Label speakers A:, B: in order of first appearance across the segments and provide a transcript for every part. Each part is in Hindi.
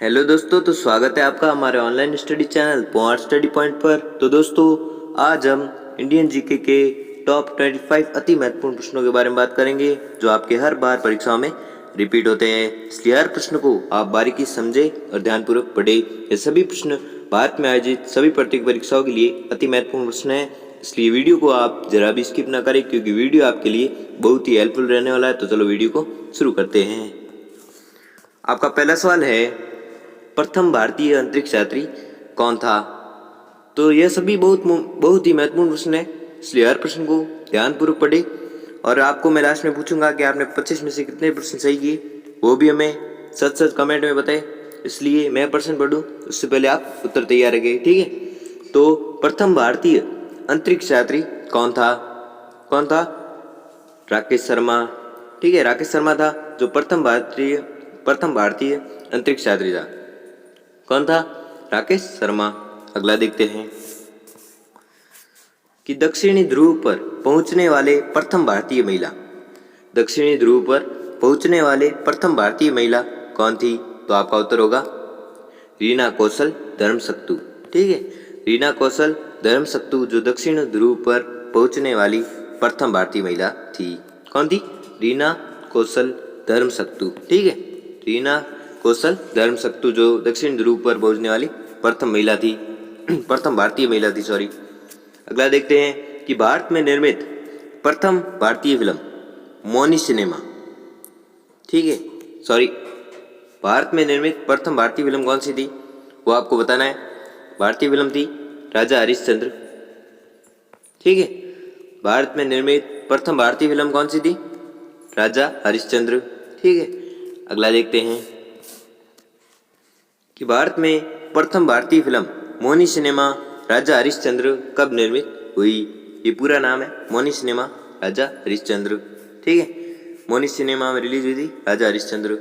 A: हेलो दोस्तों, तो स्वागत है आपका हमारे online study channel point study point पर। तो दोस्तों, आज हम इंडियन जीके के टॉप 25 अति महत्वपूर्ण प्रश्नों के बारे में बात करेंगे जो आपके हर बार परीक्षाओं में रिपीट होते हैं। इसलिए हर प्रश्न को आप बारीकी समझे और ध्यानपूर्वक पढ़े। ये सभी प्रश्न भारत में आयोजित सभी प्रत्येक परीक्षाओं के लिए अति महत्वपूर्ण प्रश्न है, इसलिए वीडियो को आप जरा भी स्किप ना करें क्योंकि वीडियो आपके लिए बहुत ही हेल्पफुल रहने वाला है। तो चलो वीडियो को शुरू करते हैं। आपका पहला सवाल है, प्रथम भारतीय अंतरिक्ष यात्री कौन था? तो यह सभी बहुत ही महत्वपूर्ण प्रश्न है, इसलिए हर प्रश्न को ध्यानपूर्वक पढ़े। और आपको मैं लास्ट में पूछूंगा कि आपने 25 में से कितने प्रश्न सही किए, वो भी हमें सच कमेंट में बताएं। इसलिए मैं प्रश्न पढ़ूं उससे पहले आप उत्तर तैयार रखें, ठीक है। तो प्रथम भारतीय अंतरिक्ष यात्री कौन था? राकेश शर्मा, ठीक है। राकेश शर्मा था जो प्रथम भारतीय अंतरिक्ष यात्री था। कौन था? राकेश शर्मा। अगला देखते हैं कि दक्षिणी ध्रुव पर पहुंचने वाले प्रथम भारतीय महिला। दक्षिणी ध्रुव पर पहुंचने वाले प्रथम भारतीय महिला कौन थी? तो आपका उत्तर होगा रीना कौशल धर्मसक्तु, ठीक है। रीना कौशल धर्मसक्तु जो दक्षिण ध्रुव पर पहुंचने वाली प्रथम भारतीय महिला थी। कौन थी? रीना कौशल धर्मसक्तु, ठीक है। रीना कौशल धर्मसक्तु जो दक्षिण ध्रुव पर पहुंचने वाली प्रथम भारतीय महिला थी, सॉरी। अगला देखते हैं कि भारत में निर्मित प्रथम भारतीय फिल्म मौनी सिनेमा, ठीक है। सॉरी, भारत में निर्मित प्रथम भारतीय फिल्म कौन सी थी वो आपको बताना है। भारतीय फिल्म थी राजा हरिश्चंद्र, ठीक है। भारत में निर्मित प्रथम भारतीय फिल्म कौन सी थी? राजा हरिश्चंद्र, ठीक है। अगला देखते हैं कि भारत में प्रथम भारतीय फिल्म मौनी सिनेमा राजा हरिश्चंद्र कब निर्मित हुई? ये पूरा नाम है मौनी सिनेमा राजा हरिश्चंद्र, ठीक है। मौनी सिनेमा में रिलीज हुई थी राजा हरिश्चंद्र,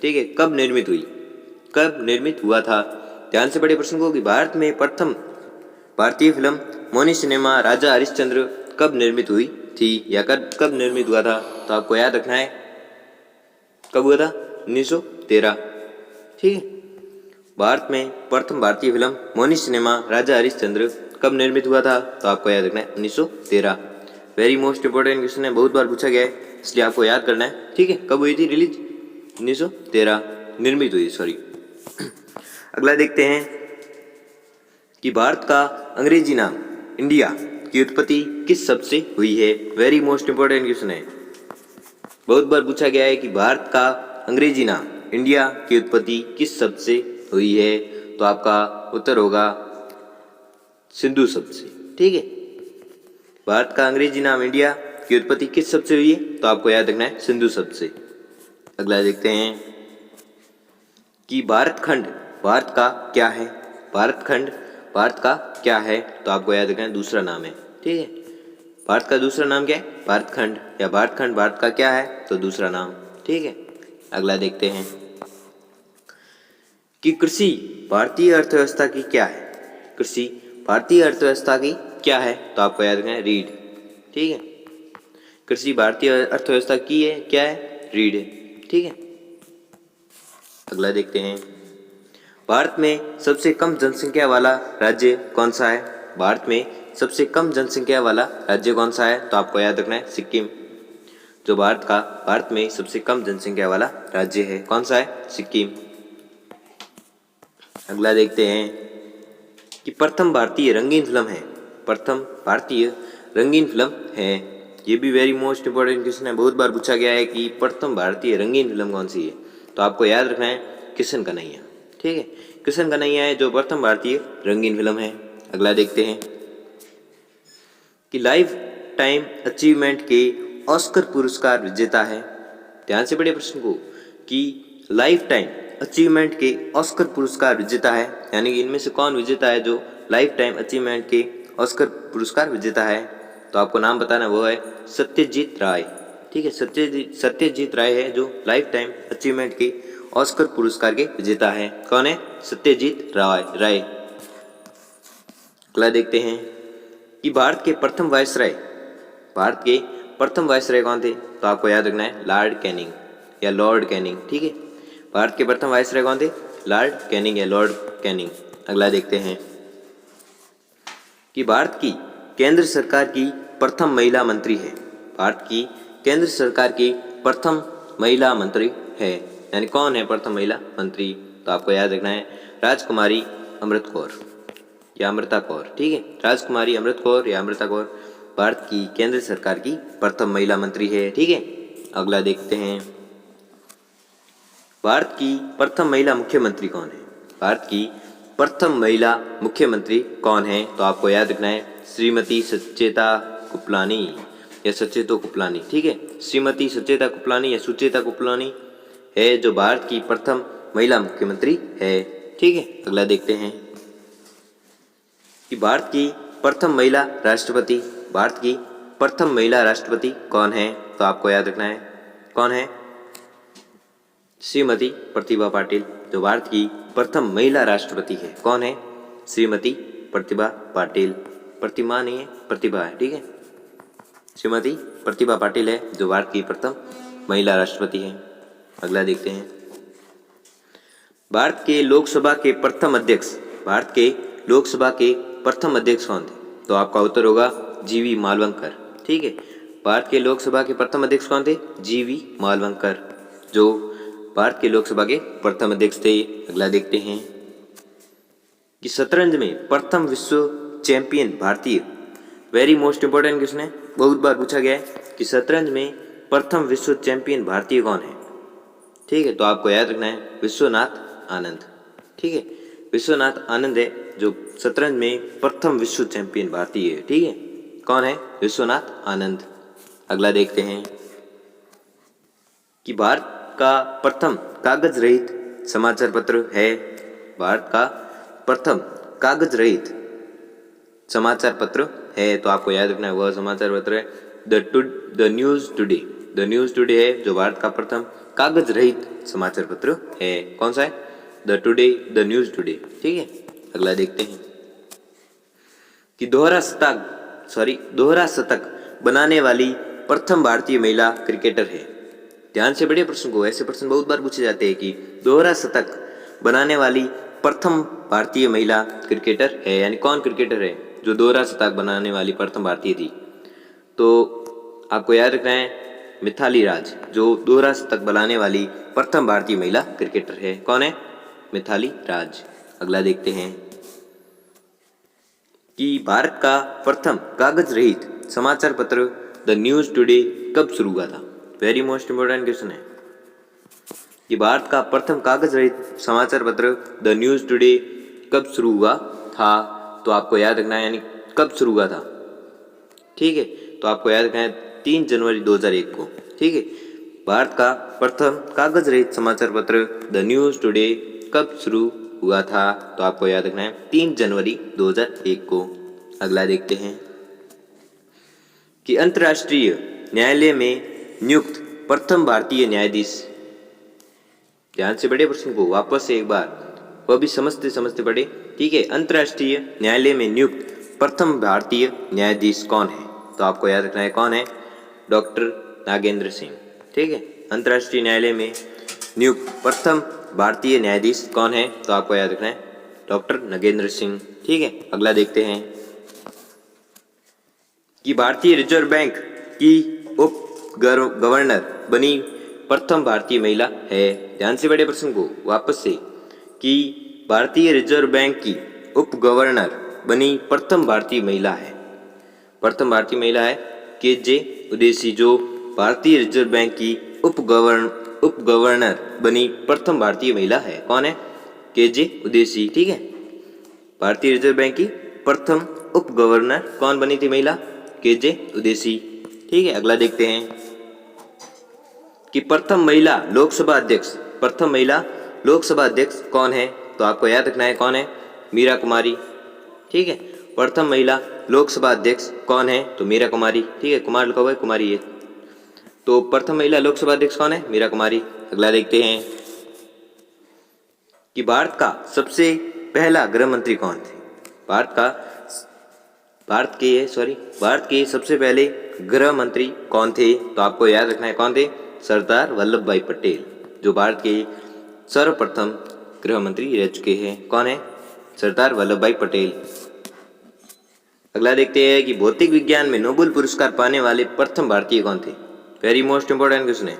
A: ठीक है। कब निर्मित हुआ था? ध्यान से पढ़े प्रश्न को कि भारत में प्रथम भारतीय फिल्म मौनी सिनेमा राजा हरिश्चंद्र कब निर्मित हुई थी या कब निर्मित हुआ था? तो आपको याद रखना है कब हुआ था? 1913, ठीक है। भारत में प्रथम भारतीय फिल्म मौनी सिनेमा राजा हरिश्चंद्र कब निर्मित हुआ था? तो आपको याद रखना है 1913। वेरी मोस्ट इंपोर्टेंट क्वेश्चन है, बहुत बार पूछा गया है, इसलिए आपको याद करना है, ठीक है। कब हुई थी रिलीज? 1913 निर्मित हुई, सॉरी। अगला देखते हैं कि भारत का अंग्रेजी नाम इंडिया की उत्पत्ति किस शब्द से हुई है? वेरी मोस्ट इंपोर्टेंट क्वेश्चन है, बहुत बार पूछा गया है कि भारत का अंग्रेजी नाम इंडिया की उत्पत्ति किस शब्द से हुई है? तो आपका उत्तर होगा सिंधु शब्द से, ठीक है। भारत का अंग्रेजी नाम इंडिया की उत्पत्ति किस शब्द से हुई है? तो आपको याद रखना है सिंधु शब्द से। अगला देखते हैं कि भारतखंड भारत का क्या है? भारतखंड भारत का क्या है? तो आपको याद रखना है दूसरा नाम है, ठीक है। भारत का दूसरा नाम क्या है? भारतखंड, या भारतखंड भारत का क्या है? तो दूसरा नाम, ठीक है। अगला देखते हैं कि कृषि भारतीय अर्थव्यवस्था की क्या है? कृषि भारतीय अर्थव्यवस्था की क्या है? तो आपको याद रखना है रीढ़, ठीक है। कृषि भारतीय अर्थव्यवस्था की है क्या है? रीढ़ है, ठीक है। अगला देखते हैं भारत में सबसे कम जनसंख्या वाला राज्य कौन सा है? भारत में सबसे कम जनसंख्या वाला राज्य कौन सा है? तो आपको याद रखना है सिक्किम, जो भारत में सबसे कम जनसंख्या वाला राज्य है। कौन सा है? सिक्किम। अगला देखते हैं कि प्रथम भारतीय रंगीन फिल्म है। प्रथम भारतीय रंगीन फिल्म है, ये भी वेरी मोस्ट इंपोर्टेंट क्वेश्चन है, बहुत बार पूछा गया है कि प्रथम भारतीय रंगीन फिल्म कौन सी है? तो आपको याद रखना है किशन कन्हैया, ठीक है। किशन कन्हैया है जो प्रथम भारतीय रंगीन फिल्म है। अगला देखते हैं कि लाइफ टाइम अचीवमेंट के ऑस्कर पुरस्कार विजेता है। ध्यान से पढ़िए प्रश्न को कि लाइफ टाइम अचीवमेंट के ऑस्कर पुरस्कार विजेता है, यानी कि इनमें से कौन विजेता है जो लाइफ टाइम अचीवमेंट के ऑस्कर पुरस्कार विजेता है? तो आपको नाम बताना, वो है सत्यजीत राय, ठीक है। सत्यजीत राय है जो लाइफ टाइम अचीवमेंट के ऑस्कर पुरस्कार के विजेता है। कौन है? सत्यजीत राय। अगला देखते हैं कि भारत के प्रथम वायसराय कौन थे? तो आपको याद रखना है लॉर्ड कैनिंग, ठीक है। भारत के प्रथम वायसराय कौन थे? लॉर्ड कैनिंग है, लॉर्ड कैनिंग। अगला देखते हैं कि भारत की केंद्र सरकार की प्रथम महिला मंत्री है। भारत की केंद्र सरकार की प्रथम महिला मंत्री है, यानी कौन है प्रथम महिला मंत्री? तो आपको याद रखना है राजकुमारी अमृत कौर या अमृता कौर। ठीक है, राजकुमारी अमृत कौर या अमृता कौर भारत की केंद्र सरकार की प्रथम महिला मंत्री है। ठीक है, अगला देखते हैं भारत की प्रथम महिला मुख्यमंत्री कौन है? भारत की प्रथम महिला मुख्यमंत्री कौन है? तो आपको याद रखना है श्रीमती सचेता कृपलानी या सचेतो कृपलानी। ठीक है, श्रीमती सचेता कृपलानी या सुचेता कृपलानी है जो भारत की प्रथम महिला मुख्यमंत्री है। ठीक है, अगला देखते हैं कि भारत की प्रथम महिला राष्ट्रपति, भारत की प्रथम महिला राष्ट्रपति कौन है? तो आपको याद रखना है कौन है? श्रीमती प्रतिभा पाटिल जो भारत की प्रथम महिला राष्ट्रपति है। कौन है? श्रीमती प्रतिभा पाटिल। प्रतिमा नहीं है, प्रतिभा है। ठीक है, श्रीमती प्रतिभा पाटिल है जो भारत की प्रथम महिला राष्ट्रपति है। अगला देखते हैं भारत के लोकसभा के प्रथम अध्यक्ष, भारत के लोकसभा के प्रथम अध्यक्ष कौन थे? तो आपका उत्तर होगा जीवी मालवंकर। ठीक है, भारत के लोकसभा के प्रथम अध्यक्ष कौन थे? जीवी मालवंकर जो भारत के लोकसभा के प्रथम अध्यक्ष थे। अगला देखते हैं कि शतरंज में प्रथम विश्व चैंपियन भारतीय, वेरी मोस्ट इंपॉर्टेंट क्वेश्चन है, बहुत बार पूछा गया है कि शतरंज में प्रथम विश्व चैंपियन भारतीय कौन है? ठीक है, तो आपको याद रखना है विश्वनाथ आनंद। ठीक है, विश्वनाथ आनंद है जो शतरंज में प्रथम विश्व चैंपियन भारतीय है। ठीक है, कौन है? विश्वनाथ आनंद। अगला देखते हैं कि भारत का प्रथम कागज रहित समाचार पत्र है। भारत का प्रथम कागज रहित समाचार पत्र है, तो आपको याद रखना है वह समाचार पत्र है the news today. The news today है जो भारत का प्रथम कागज रहित समाचार पत्र है। कौन सा है? The news today. ठीक है, अगला देखते हैं कि दोहरा शतक बनाने वाली प्रथम भारतीय महिला क्रिकेटर है। ध्यान से बड़े प्रश्न को, ऐसे प्रश्न बहुत बार पूछे जाते हैं कि दोहरा शतक बनाने वाली प्रथम भारतीय महिला क्रिकेटर है, यानी कौन क्रिकेटर है जो दोहरा शतक बनाने वाली प्रथम भारतीय थी? तो आपको याद रखना है मिथाली राज जो दोहरा शतक बनाने वाली प्रथम भारतीय महिला क्रिकेटर है। कौन है? मिथाली राज। अगला देखते हैं कि भारत का प्रथम कागज रहित समाचार पत्र द न्यूज टुडे कब शुरू हुआ था? वेरी मोस्ट इंपोर्टेंट क्वेश्चन है कि भारत का प्रथम कागज रहित समाचार पत्र द न्यूज टुडे कब शुरू हुआ था? तो आपको याद रखना है यानी कब शुरू हुआ था। ठीक है, तो आपको याद रखना है 3 जनवरी 2001 को। ठीक है, भारत का प्रथम कागज रहित समाचार पत्र द न्यूज टुडे कब शुरू हुआ था? तो आपको याद रखना है 3 जनवरी 2001 को। अगला देखते हैं कि अंतर्राष्ट्रीय न्यायालय में नियुक्त प्रथम भारतीय न्यायाधीश। ध्यान से बड़े प्रश्न को वापस से एक बार वह भी समझते समझते पढ़े। ठीक है, अंतर्राष्ट्रीय न्यायालय में नियुक्त प्रथम भारतीय न्यायाधीश कौन है? तो आपको याद रखना है कौन है? डॉक्टर नागेंद्र सिंह। ठीक है, अंतर्राष्ट्रीय न्यायालय में नियुक्त प्रथम भारतीय न्यायाधीश कौन है? तो आपको याद रखना है डॉक्टर नागेंद्र सिंह। ठीक है, अगला देखते हैं कि भारतीय रिजर्व बैंक की उप गवर्नर बनी प्रथम भारतीय महिला है। ध्यान से बड़े प्रश्न को वापस से कि भारतीय रिजर्व बैंक की उप गवर्नर बनी प्रथम भारतीय महिला है। प्रथम भारतीय महिला है के.जे. उदेसी जो भारतीय रिजर्व बैंक की उप गवर्नर बनी प्रथम भारतीय महिला है। कौन है? के.जे. उदेसी। ठीक है, भारतीय रिजर्व बैंक की प्रथम उप गवर्नर कौन बनी थी महिला? के.जे. उदेसी। ठीक है, अगला देखते हैं कि प्रथम महिला लोकसभा अध्यक्ष कौन है? तो आपको याद रखना है कौन है? मीरा कुमारी। ठीक है, प्रथम महिला लोकसभा अध्यक्ष कौन है? तो मीरा कुमारी। ठीक है, कुमार लिखा हुआ है, कुमारी है। तो प्रथम महिला लोकसभा अध्यक्ष कौन है? मीरा कुमारी। अगला देखते हैं कि भारत का सबसे पहला गृह मंत्री कौन थे? भारत के सबसे पहले गृह मंत्री कौन थे? तो आपको याद रखना है कौन थे? सरदार वल्लभ भाई पटेल जो भारत के सर्वप्रथम गृह मंत्री रह चुके हैं। कौन है? सरदार वल्लभ भाई पटेल। अगला देखते हैं कि भौतिक विज्ञान में नोबेल पुरस्कार पाने वाले प्रथम भारतीय कौन थे। वेरी मोस्ट इंपोर्टेंट क्वेश्चन है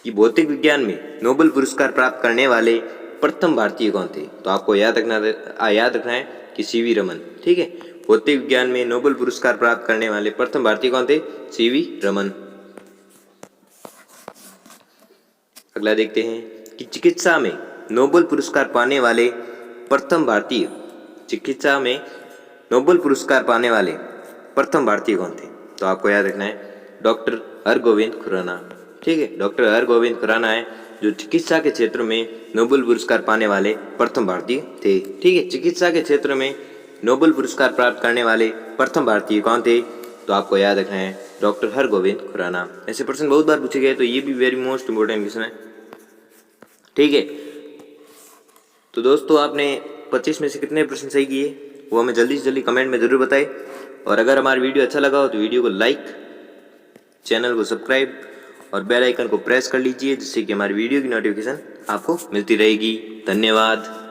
A: कि भौतिक विज्ञान में नोबेल पुरस्कार प्राप्त करने वाले प्रथम भारतीय कौन थे। तो आपको याद रखना है कि सीवी रमन। ठीक है, भौतिक विज्ञान में नोबेल पुरस्कार प्राप्त करने वाले प्रथम भारतीय कौन थे? सीवी रमन। अगला देखते हैं कि चिकित्सा में नोबेल पुरस्कार पाने वाले प्रथम भारतीय, चिकित्सा में नोबेल पुरस्कार पाने वाले प्रथम भारतीय कौन थे। तो आपको याद रखना है डॉक्टर हरगोविंद खुराना। ठीक है, डॉक्टर हरगोविंद खुराना है जो चिकित्सा के क्षेत्र में नोबेल पुरस्कार पाने वाले प्रथम भारतीय थे। ठीक है, चिकित्सा के क्षेत्र में नोबेल पुरस्कार प्राप्त करने वाले प्रथम भारतीय कौन थे। तो आपको याद रखना है डॉक्टर हरगोविंद खुराना। ऐसे प्रश्न बहुत बार पूछे गए तो ये भी वेरी मोस्ट इंपोर्टेंट क्वेश्चन है। ठीक है, तो दोस्तों आपने 25 में से कितने प्रश्न सही किए वो हमें जल्दी से जल्दी कमेंट में ज़रूर बताएं। और अगर हमारा वीडियो अच्छा लगा हो तो वीडियो को लाइक, चैनल को सब्सक्राइब और बेल आइकन को प्रेस कर लीजिए, जिससे कि हमारी वीडियो की नोटिफिकेशन आपको मिलती रहेगी। धन्यवाद।